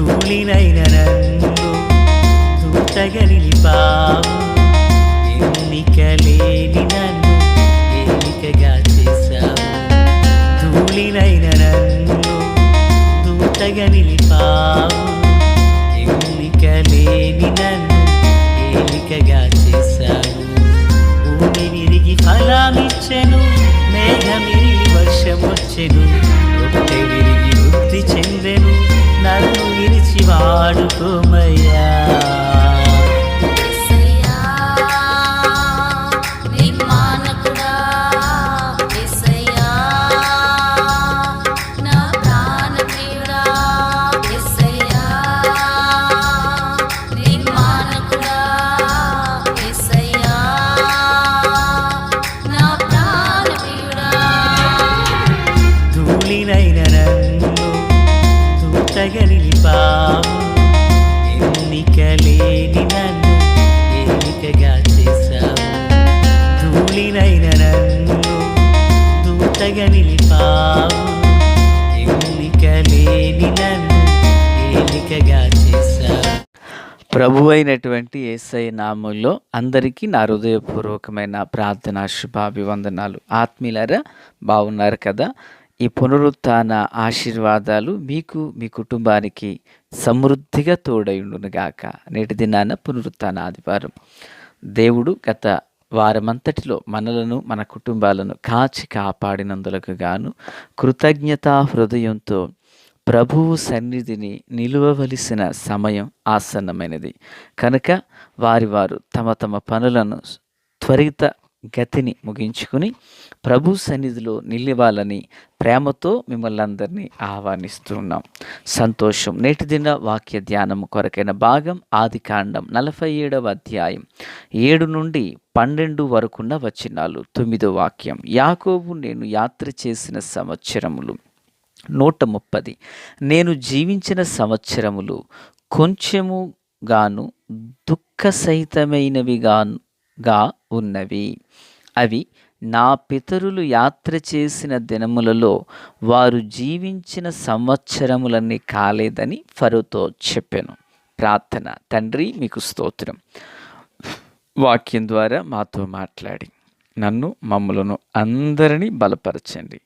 ధూళినైన నన్ను దూతగా నిలిపావు, ఎన్నిక లేని నన్ను ఏలికగా చేశావు. ధూళినైన నన్ను దూతగా నిలిపావు, ఎన్నిక లేని నన్ను ఏలికగా చేశావు. భూమి విరిగి ఫలమిచ్చెను, మేఘమిరిగి వర్షమొచ్చెను, రొట్టె విరిగి వృద్ధి చెందెను, నన్ను విరిచి వాడుకోమయ్యా. ధూళినైన నన్ను దూతగా నిలిపావు, ఎన్నిక లేని నన్ను ఏలికగా చేశావు. ధూళినైన నన్ను దూతగా నిలిపావు, ఎన్నిక లేని నన్ను ఏలికగా చేశావు. ప్రభు అయినటువంటి యేసయ్య నామములో అందరికీ నా హృదయపూర్వకమైన ప్రార్థన శుభాభివందనాలు. ఆత్మీయులారా, బాగున్నారు కదా? ఈ పునరుత్థాన ఆశీర్వాదాలు మీకు మీ కుటుంబానికి సమృద్ధిగా తోడైండునుగాక. నేటి దినాన పునరుత్థాన ఆదివారం. దేవుడు గత వారమంతటిలో మనలను మన కుటుంబాలను కాచి కాపాడినందులకు గాను కృతజ్ఞతా హృదయంతో ప్రభువు సన్నిధిని నిలువవలసిన సమయం ఆసన్నమైనది కనుక వారు తమ తమ పనులను త్వరిత గతిని ముగించుకుని ప్రభు సన్నిధిలో నిలివాలని ప్రేమతో మిమ్మల్ని అందరినీ ఆహ్వానిస్తున్నాం. సంతోషం. నేటి దిన వాక్య ధ్యానం కొరకైన భాగం ఆదికాండం 47వ అధ్యాయం 7 నుండి 12 వరకున్న వచనాలు. 9వ వాక్యం. యాకోబు నేను యాత్ర చేసిన సంవత్సరములు 130, నేను జీవించిన సంవత్సరములు కొంచెము గాను దుఃఖ సహితమైనవిగా ఉన్నవి. అవి నా పితరులు యాత్ర చేసిన దినములలో వారు జీవించిన సంవత్సరములన్నీ కాలేదని ఫరోతో చెప్పాను. ప్రార్థన. తండ్రి, మీకు స్తోత్రం. వాక్యం ద్వారా మాతో మాట్లాడి నన్ను మమ్మలను అందరినీ బలపరచండి.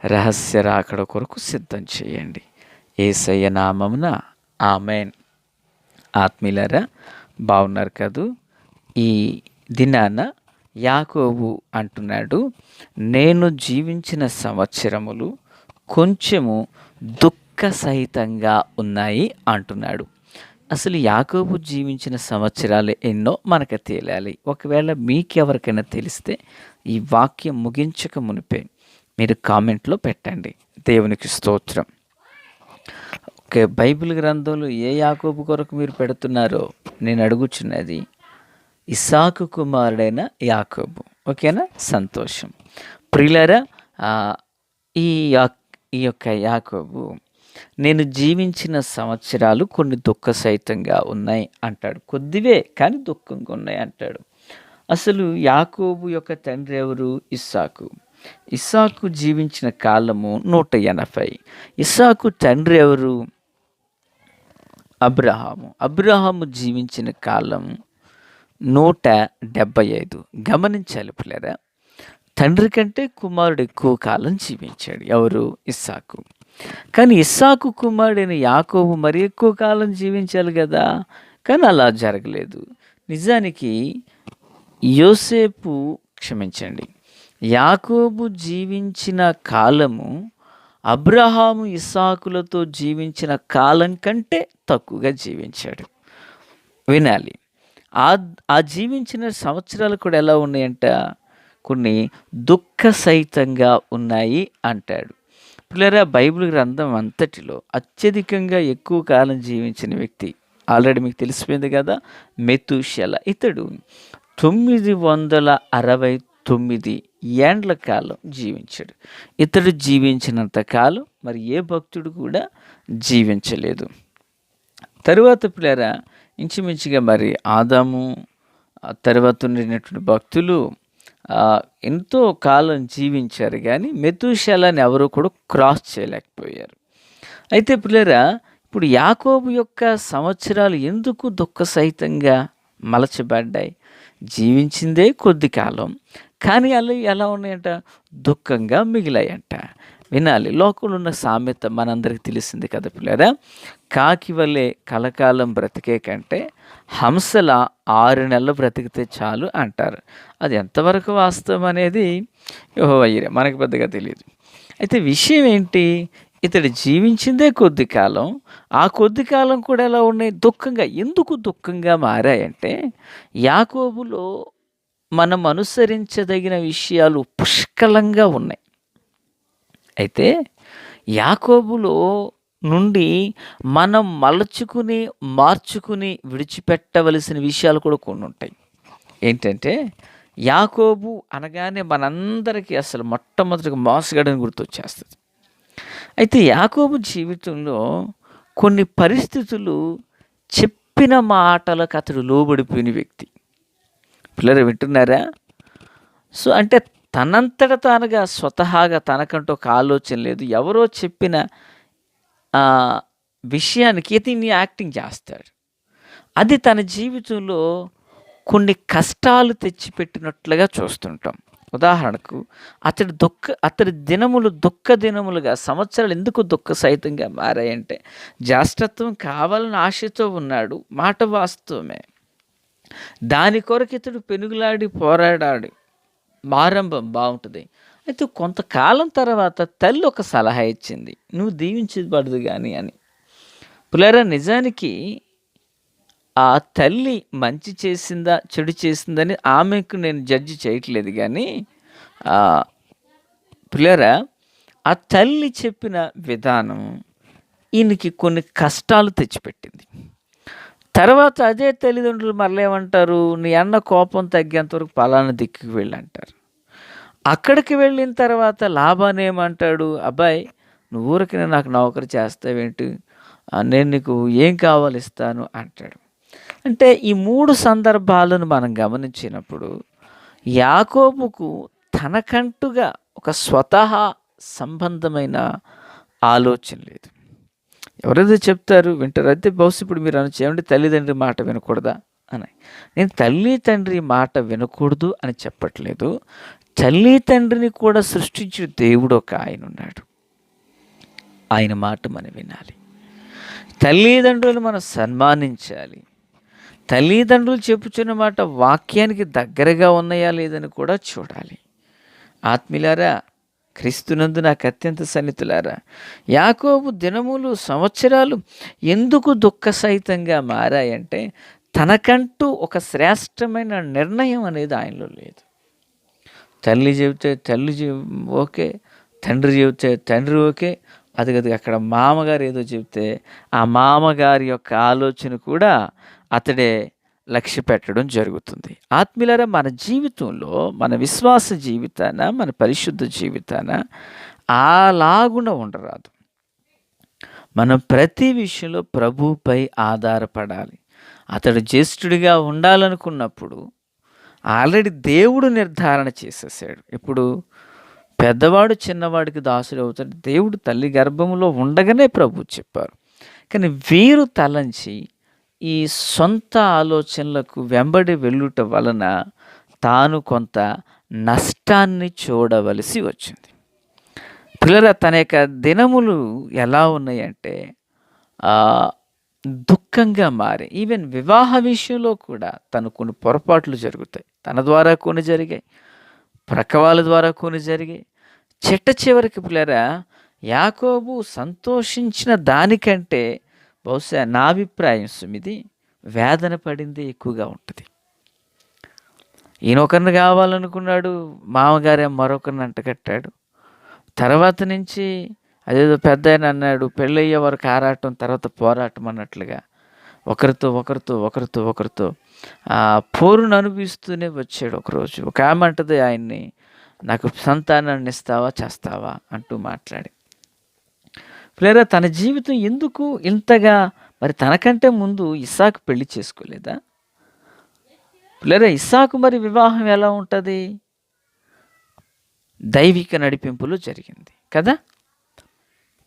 రహస్య రాకడ కొరకు సిద్ధం చేయండి. యేసయ్య నామమున ఆమేన్. ఆత్మీయులారా, బాగున్నారు కదూ? ఈ దినాన యాకోబు అంటున్నాడు, నేను జీవించిన సంవత్సరములు కొంచెము దుఃఖ సహితంగా ఉన్నాయి అంటున్నాడు. అసలు యాకోబు జీవించిన సంవత్సరాలు ఎన్నో మనకు తేలాలి. ఒకవేళ మీకెవరికైనా తెలిస్తే ఈ వాక్యం ముగించక మునిపే మీరు కామెంట్లో పెట్టండి. దేవునికి స్తోత్రం. ఓకే, బైబిల్ గ్రంథంలో ఏ యాకోబు కొరకు మీరు పెడుతున్నారో నేను అడుగుచున్నది ఇస్సాకు కుమారుడైన యాకోబు. ఓకేనా? సంతోషం. ప్రియులారా, ఈ యొక్క యాకోబు నేను జీవించిన సంవత్సరాలు కొన్ని దుఃఖ సహితంగా ఉన్నాయి అంటాడు. కొద్దివే కానీ దుఃఖంగా ఉన్నాయి అంటాడు. అసలు యాకోబు యొక్క తండ్రి ఎవరు? ఇస్సాకు. ఇస్సాకు జీవించిన కాలము 180. ఇస్సాకు తండ్రి ఎవరు? అబ్రహాము. అబ్రహాము జీవించిన కాలం 175. గమనించాలి పిల్లరా, తండ్రి కంటే కుమారుడు ఎక్కువ కాలం జీవించాడు. ఎవరు? ఇస్సాకు. కానీ ఇస్సాకు కుమారుడైన యాకోబు మరి ఎక్కువ కాలం జీవించాలి కదా, కానీ అలా జరగలేదు. నిజానికి యాకోబు జీవించిన కాలము అబ్రహాము ఇస్సాకులతో జీవించిన కాలం కంటే తక్కువగా జీవించాడు. వినాలి. ఆ జీవించిన సంవత్సరాలు కూడా ఎలా ఉన్నాయంట? కొన్ని దుఃఖ సహితంగా ఉన్నాయి అంటాడు. పిల్లరా, బైబిల్ గ్రంథం అంతటిలో అత్యధికంగా ఎక్కువ కాలం జీవించిన వ్యక్తి ఆల్రెడీ మీకు తెలిసిపోయింది కదా, మెతూషెల. ఇతడు 969 ఏండ్ల కాలం జీవించాడు. ఇతడు జీవించినంత కాలం మరి ఏ భక్తుడు కూడా జీవించలేదు. తరువాత పిల్లరా, ఇంచుమించుగా మరి ఆదాము తర్వాత ఉండినటువంటి భక్తులు ఎంతో కాలం జీవించారు, కానీ మెతూషెలని ఎవరు కూడా క్రాస్ చేయలేకపోయారు. అయితే పిల్లరా, ఇప్పుడు యాకోబు యొక్క సంవత్సరాలు ఎందుకు దుఃఖసహితంగా మలచబడ్డాయి? జీవించిందే కొద్ది కాలం, కానీ అవి ఎలా ఉన్నాయంట? దుఃఖంగా మిగిలాయంట. వినాలి, లోకంలో ఉన్న సామెత మనందరికి తెలిసింది కదా పిల్లరా. కాకి వలె కలకాలం బ్రతికే కంటే హంసల 6 నెలలు బ్రతికితే చాలు అంటారు. అది ఎంతవరకు వాస్తవం అనేది యెహోవా ఎరిగే, మనకు పెద్దగా తెలియదు. అయితే విషయం ఏంటి? ఇతడు జీవించిందే కొద్ది కాలం. ఆ కొద్ది కాలం కూడా ఎలా ఉన్నాయి? దుఃఖంగా. ఎందుకు దుఃఖంగా మారాయంటే, యాకోబులో మనం అనుసరించదగిన విషయాలు పుష్కలంగా ఉన్నాయి. అయితే యాకోబులో నుండి మనం మలచుకుని, మార్చుకుని విడిచిపెట్టవలసిన విషయాలు కూడా కొన్ని ఉంటాయి. ఏంటంటే, యాకోబు అనగానే మనందరికీ అసలు మొట్టమొదటిగా మోసగాడని గుర్తొచ్చేస్తుంది. అయితే యాకోబు జీవితంలో కొన్ని పరిస్థితులు, చెప్పిన మాటలకు అతడు లోబడిపోయిన వ్యక్తి. పిల్లలు వింటున్నారా? సో అంటే తనంతట తానుగా స్వతహాగా తనకంటూ ఒక ఆలోచన లేదు. ఎవరో చెప్పిన విషయానికి ఇతన్ని యాక్టింగ్ చేస్తాడు. అది తన జీవితంలో కొన్ని కష్టాలు తెచ్చిపెట్టినట్లుగా చూస్తుంటాం. ఉదాహరణకు అతడి దినములు దుఃఖ దినములుగా, సంవత్సరాలు ఎందుకు దుఃఖ సహితంగా మారాయంటే, జ్యేష్ఠత్వం కావాలని ఆశతో ఉన్నాడు, మాట వాస్తవమే. దాని కొరకు ఇతడు పెనుగులాడి పోరాడాడు. ఆరంభం బాగుంటుంది. అయితే కొంతకాలం తర్వాత తల్లి ఒక సలహా ఇచ్చింది, నువ్వు దీవించబడదు కానీ అని. పులారా, నిజానికి ఆ తల్లి మంచి చేసిందా చెడు చేసిందని ఆమెకు నేను జడ్జి చేయట్లేదు, కానీ పులారా, ఆ తల్లి చెప్పిన విధానం ఈయనకి కొన్ని కష్టాలు తెచ్చిపెట్టింది. తర్వాత అదే తల్లిదండ్రులు మరలేమంటారు, నీ అన్న కోపం తగ్గేంత వరకు పలానా దిక్కుకి వెళ్ళంటారు. అక్కడికి వెళ్ళిన తర్వాత లాభాన్ని ఏమంటాడు, అబ్బాయి నువ్వు ఊరికనే నాకు నౌకరు చేస్తావేంటి, నేను నీకు ఏం కావాలి ఇస్తాను అంటాడు. అంటే ఈ 3 సందర్భాలను మనం గమనించినప్పుడు యాకోబుకు తనకంటుగా ఒక స్వతహా సంబంధమైన ఆలోచన లేదు. ఎవరైతే చెప్తారు వింటారు. అయితే బహుశా ఇప్పుడు మీరు అనొచ్చు, ఏమంటే తల్లిదండ్రి మాట వినకూడదా అని. నేను తల్లి తండ్రి మాట వినకూడదు అని చెప్పట్లేదు. తల్లి తండ్రిని కూడా సృష్టించిన దేవుడు ఒక ఆయన ఉన్నాడు. ఆయన మాట మనం వినాలి. తల్లిదండ్రులు మనం సన్మానించాలి. తల్లిదండ్రులు చెప్పుచున్న మాట వాక్యానికి దగ్గరగా ఉన్నాయా లేదని కూడా చూడాలి. ఆత్మీయులారా, క్రీస్తునందు నాకు అత్యంత సన్నిహితులారా, యాకోబు దినములు సంవత్సరాలు ఎందుకు దుఃఖసహితంగా మారాయంటే, తనకంటూ ఒక శ్రేష్టమైన నిర్ణయం అనేది ఆయనలో లేదు. తల్లి చెబితే తల్లి ఓకే, తండ్రి చెబితే తండ్రి ఓకే, అది అక్కడ మామగారు ఏదో చెబితే ఆ మామగారి యొక్క ఆలోచన కూడా అతడే లక్ష్య పెట్టడం జరుగుతుంది. ఆత్మీయులారా, మన జీవితంలో, మన విశ్వాస జీవితాన, మన పరిశుద్ధ జీవితాన అలాగున ఉండరాదు. మనం ప్రతి విషయంలో ప్రభువుపై ఆధారపడాలి. అతడు జ్యేష్ఠుడిగా ఉండాలనుకున్నప్పుడు ఆల్రెడీ దేవుడు నిర్ధారణ చేసేసాడు. ఇప్పుడు పెద్దవాడు చిన్నవాడికి దాసుడు అవుతాడు, దేవుడు తల్లి గర్భంలో ఉండగానే ప్రభు చెప్పారు. కానీ వీరు తలంచి ఈ సొంత ఆలోచనలకు వెంబడి వెళ్ళుట వలన తాను కొంత నష్టాన్ని చూడవలసి వచ్చింది. పిల్లల, తన యొక్క దినములు ఎలా ఉన్నాయంటే దుఃఖంగా మారి, ఈవెన్ వివాహ విషయంలో కూడా తను కొన్ని పొరపాట్లు జరుగుతాయి. తన ద్వారా కొన్ని జరిగాయి, ప్రక్కవాళ్ళ ద్వారా కొన్ని జరిగాయి. చివరికి పిల్లరా, యాకోబు సంతోషించిన దానికంటే బహుశా నా అభిప్రాయం సుమిది వేదన పడింది ఎక్కువగా ఉంటుంది. ఈయన ఒకరిని కావాలనుకున్నాడు, మామగారే మరొకరిని అంటకట్టాడు. తర్వాత నుంచి అదేదో పెద్ద ఆయన అన్నాడు, పెళ్ళయ్యే వరకు ఆరాటం, తర్వాత పోరాటం అన్నట్లుగా ఒకరితో పోరును అనుభవిస్తూనే వచ్చాడు. ఒకరోజు ఒక ఆమె అంటది ఆయన్ని, నాకు సంతానాన్ని ఇస్తావా చేస్తావా అంటూ మాట్లాడి. పిల్లరా, తన జీవితం ఎందుకు ఇంతగా, మరి తనకంటే ముందు ఇస్సాకు పెళ్లి చేసుకోలేదా? పిల్లరా, ఇస్సాకు మరి వివాహం ఎలా ఉంటుంది? దైవిక నడిపింపులు జరిగింది కదా.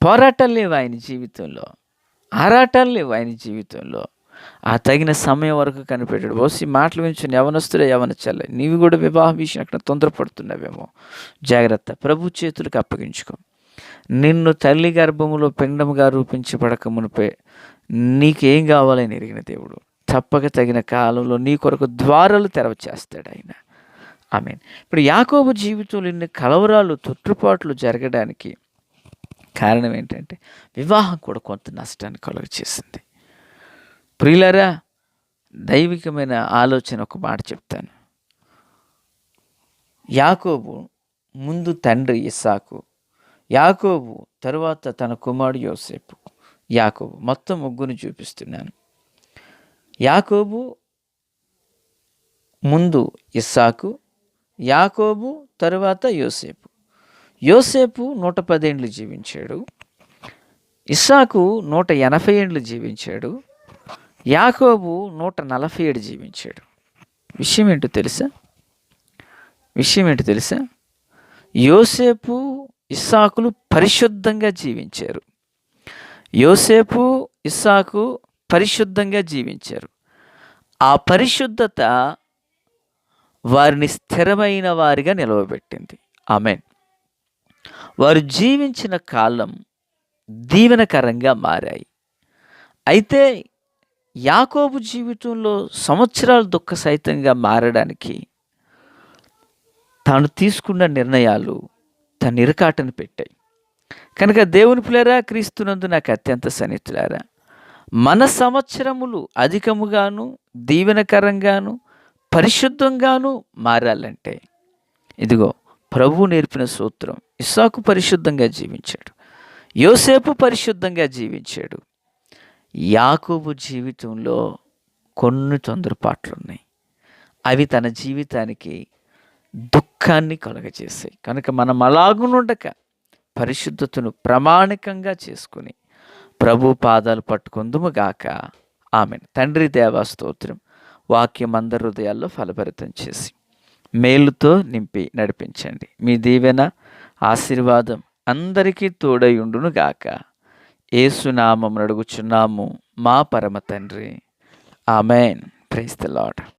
పోరాటాలు లేవు ఆయన జీవితంలో. ఆరాటాలు లేవు ఆయన జీవితంలో. ఆ తగిన సమయం వరకు కనిపెట్టాడు. బహుశా ఈ మాటలు వింటున్న యవనస్తులే, యవనస్తులే, నీవు కూడా వివాహం విషయం అక్కడ తొందరపడుతున్నావేమో. జాగ్రత్త, ప్రభు చేతులకు అప్పగించుకో. నిన్ను తల్లి గర్భములో పిండముగా రూపించబడక మునిపే నీకేం కావాలని ఎరిగిన దేవుడు తప్పక తగిన కాలంలో నీ కొరకు ద్వారాలు తెరవచేస్తాడు ఆయన. ఆమేన్. ఇప్పుడు యాకోబు జీవితంలో ఇన్ని కలవరాలు, తొట్టుపాట్లు జరగడానికి కారణం ఏంటంటే వివాహం కూడా కొంత నష్టాన్ని కలుగచేసింది. ప్రియులారా, దైవికమైన ఆలోచన ఒక మాట చెప్తాను. యాకోబు ముందు తండ్రి ఇస్సాకు, యాకోబు తరువాత తన కుమారుడు యోసేపు. యాకోబు మొత్తం ముగ్గురు చూపిస్తున్నాను. యాకోబు ముందు ఇస్సాకు, యాకోబు తరువాత యోసేపు. యోసేపు 110 ఏండ్లు జీవించాడు. ఇస్సాకు 180 ఏండ్లు జీవించాడు. యాకోబు 147 జీవించాడు. విషయం ఏంటో తెలుసా? యోసేపు ఇస్సాకులు పరిశుద్ధంగా జీవించారు. యోసేపు ఇస్సాకు పరిశుద్ధంగా జీవించారు. ఆ పరిశుద్ధత వారిని స్థిరమైన వారిగా నిలవబెట్టింది. ఆమేన్. వారు జీవించిన కాలం దీవెనకరంగా మారాయి. అయితే యాకోబు జీవితంలో సంవత్సరాలు దుఃఖ సహితంగా మారడానికి తాను తీసుకున్న నిర్ణయాలు తన ఇరకాటను పెట్టాయి. కనుక దేవుని పిల్లరా, క్రీస్తునందు నాకు అత్యంత సన్నిహితులారా, మన సంవత్సరములు అధికముగాను దీవెనకరంగాను పరిశుద్ధంగాను మారాలంటే ఇదిగో ప్రభువు నేర్పిన సూత్రం. ఇస్సాకు పరిశుద్ధంగా జీవించాడు, యోసేపు పరిశుద్ధంగా జీవించాడు. యాకోబు జీవితంలో కొన్ని తొందరపాట్లు ఉన్నాయి. అవి తన జీవితానికి దుఃఖాన్ని కలుగజేశాయి. కనుక మనం అలాగునుండక పరిశుద్ధతను ప్రామాణికంగా చేసుకుని ప్రభు పాదాలు పట్టుకుందుము గాక. ఆమేన్. తండ్రి దేవా స్తోత్రం. వాక్యం అందరి హృదయాల్లో ఫలభరితం చేసి మేలుతో నింపి నడిపించండి. మీ దీవెన ఆశీర్వాదం అందరికీ తోడై ఉండును గాక. యేసునామమున అడుగుచున్నాము మా పరమ తండ్రి. ఆమేన్. Praise the lord.